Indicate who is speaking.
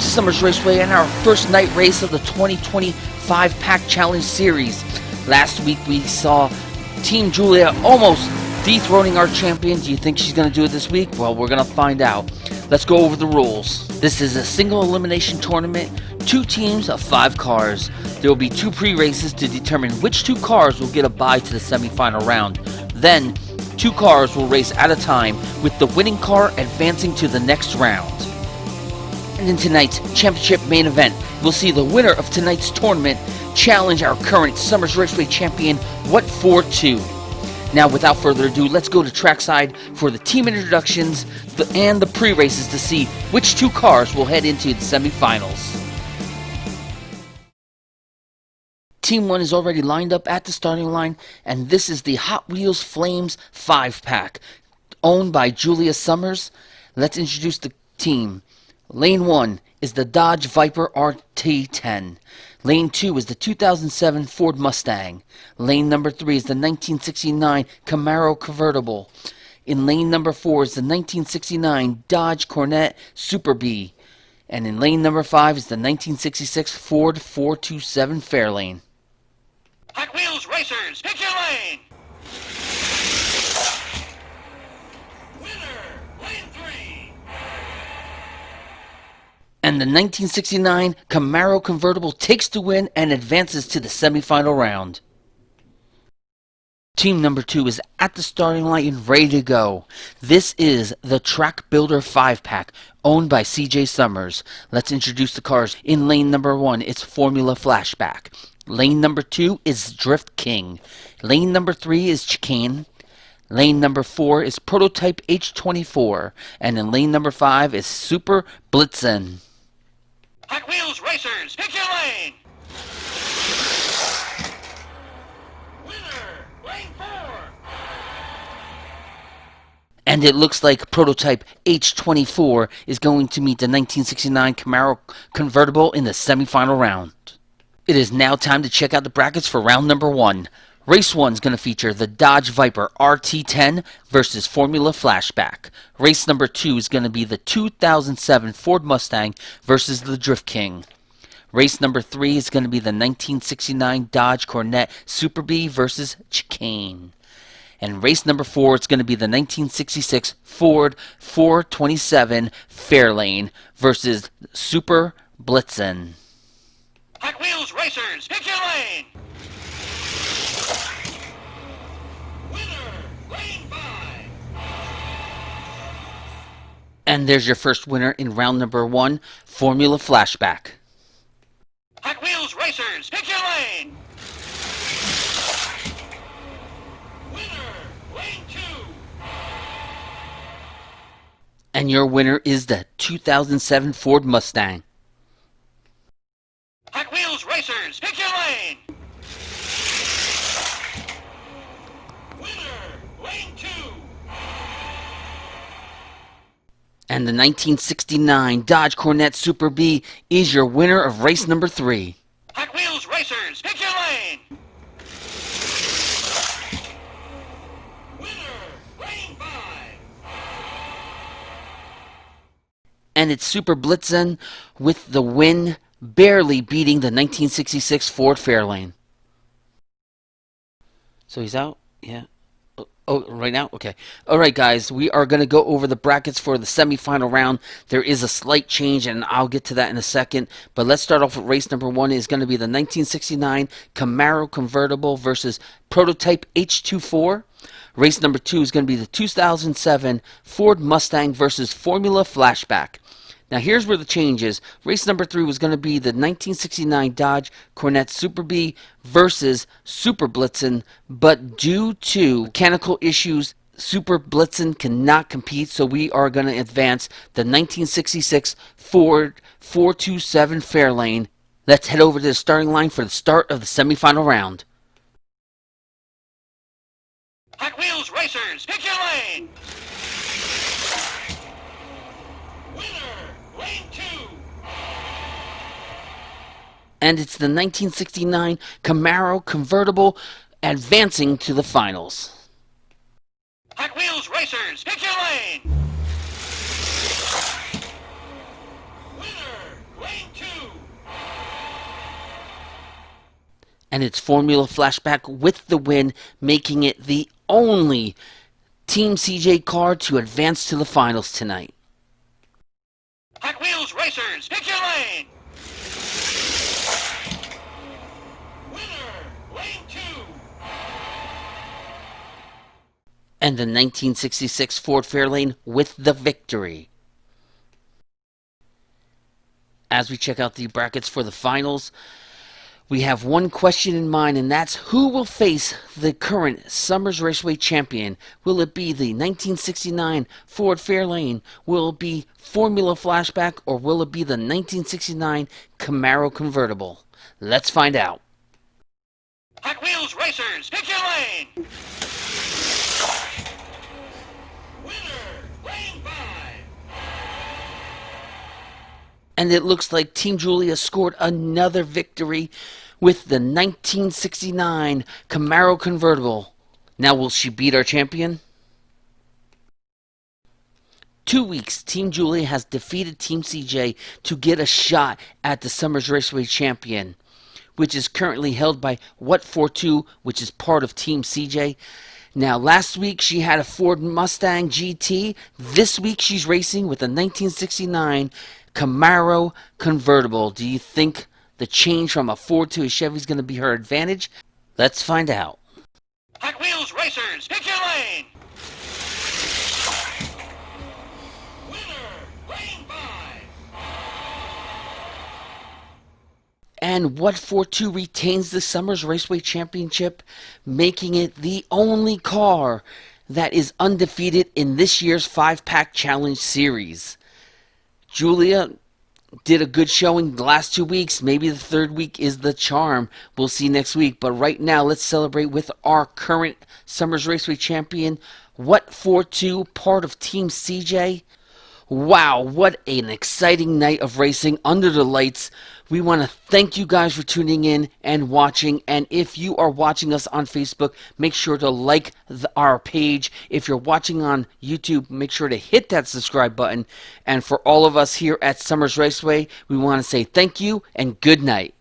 Speaker 1: to Summers Raceway and our first night race of the 2025 Pack Challenge Series. Last week we saw Team Julia almost dethroning our champion. Do you think she's going to do it this week? Well, we're going to find out. Let's go over the rules. This is a single elimination tournament, 2 teams of 5 cars. There will be 2 pre-races to determine which 2 cars will get a bye to the semifinal round. Then, 2 cars will race at a time, with the winning car advancing to the next round. And in tonight's championship main event, we'll see the winner of tonight's tournament challenge our current Summers Raceway Champion, What For 2. Now, without further ado, let's go to trackside for the team introductions and the pre-races to see which 2 cars will head into the semifinals. Team 1 is already lined up at the starting line, and this is the Hot Wheels Flames 5-pack, owned by Julia Summers. Let's introduce the team. Lane 1 is the Dodge Viper RT10. Lane 2 is the 2007 Ford Mustang. Lane number 3 is the 1969 Camaro Convertible. In lane number 4 is the 1969 Dodge Coronet Super B. And in lane number 5 is the 1966 Ford 427 Fairlane.
Speaker 2: Hot Wheels Racers, pick your lane! Winner, lane 3!
Speaker 1: And the 1969 Camaro Convertible takes the win and advances to the semifinal round. Team number 2 is at the starting line and ready to go. This is the Track Builder 5-pack, owned by CJ Summers. Let's introduce the cars. In lane number 1, it's Formula Flashback. Lane number 2 is Drift King. Lane number 3 is Chicane. Lane number 4 is Prototype H24. And in lane number 5 is Super Blitzen.
Speaker 2: Hot Wheels Racers, pick your lane! Winner, lane 4!
Speaker 1: And it looks like Prototype H24 is going to meet the 1969 Camaro Convertible in the semifinal round. It is now time to check out the brackets for round number 1. Race 1 is going to feature the Dodge Viper RT10 versus Formula Flashback. Race number 2 is going to be the 2007 Ford Mustang versus the Drift King. Race number 3 is going to be the 1969 Dodge Coronet Super B versus Chicane. And race number 4 is going to be the 1966 Ford 427 Fairlane versus Super Blitzen.
Speaker 2: Hot Wheels Racers, pick your lane! Winner, lane 5!
Speaker 1: And there's your first winner in round number 1, Formula Flashback.
Speaker 2: Hot Wheels Racers, pick your lane! Winner, lane 2!
Speaker 1: And your winner is the 2007 Ford Mustang.
Speaker 2: Hot Wheels Racers, pick your lane! Winner, lane 2!
Speaker 1: And the 1969 Dodge Coronet Super B is your winner of race number 3.
Speaker 2: Hot Wheels Racers, pick your lane! Winner, lane 5!
Speaker 1: And it's Super Blitzen with the win, barely beating the 1966 Ford Fairlane. So he's out? Yeah. Oh, right now? Okay. All right, guys. We are going to go over the brackets for the semifinal round. There is a slight change, and I'll get to that in a second. But let's start off with race number 1. It's going to be the 1969 Camaro Convertible versus Prototype H24. Race number 2 is going to be the 2007 Ford Mustang versus Formula Flashback. Now, here's where the change is. Race number 3 was going to be the 1969 Dodge Coronet Super B versus Super Blitzen, but due to mechanical issues, Super Blitzen cannot compete, so we are going to advance the 1966 Ford 427 Fairlane. Let's head over to the starting line for the start of the semifinal round.
Speaker 2: Hot Wheels Racers, pick your lane! Winner, lane 2!
Speaker 1: And it's the 1969 Camaro Convertible advancing to the finals.
Speaker 2: Hot Wheels Racers, pick your lane! Winner, Lane 2.
Speaker 1: And it's Formula Flashback with the win, making it the only Team CJ car to advance to the finals tonight.
Speaker 2: Hot Wheels Racers, pick your lane. Winner, Lane 2.
Speaker 1: And the 1966 Ford Fairlane with the victory. As we check out the brackets for the finals, we have one question in mind, and that's who will face the current Summers Raceway Champion? Will it be the 1969 Ford Fairlane? Will it be Formula Flashback? Or will it be the 1969 Camaro Convertible? Let's find out.
Speaker 2: Hot Wheels Racers, pick your lane. Winner, Lane 5.
Speaker 1: And it looks like Team Julia scored another victory with the 1969 Camaro Convertible. Now will she beat our champion? 2 weeks, Team Julia has defeated Team CJ to get a shot at the Summers Raceway Champion, which is currently held by What42, which is part of Team CJ. Now, last week she had a Ford Mustang GT. This week she's racing with a 1969 Camaro Convertible. Do you think the change from a Ford to a Chevy is going to be her advantage? Let's find out.
Speaker 2: Hot Wheels Racers, pick your lane. Winner, Lane 5.
Speaker 1: And What42 retains the Summers Raceway Championship, making it the only car that is undefeated in this year's 5-Pack Challenge Series. Julia did a good showing the last 2 weeks. Maybe the third week is the charm. We'll see next week. But right now, let's celebrate with our current Summers Raceway Champion, What42, part of Team CJ. Wow, what an exciting night of racing under the lights. We want to thank you guys for tuning in and watching. And if you are watching us on Facebook, make sure to like our page. If you're watching on YouTube, make sure to hit that subscribe button. And for all of us here at Summers Raceway, we want to say thank you and good night.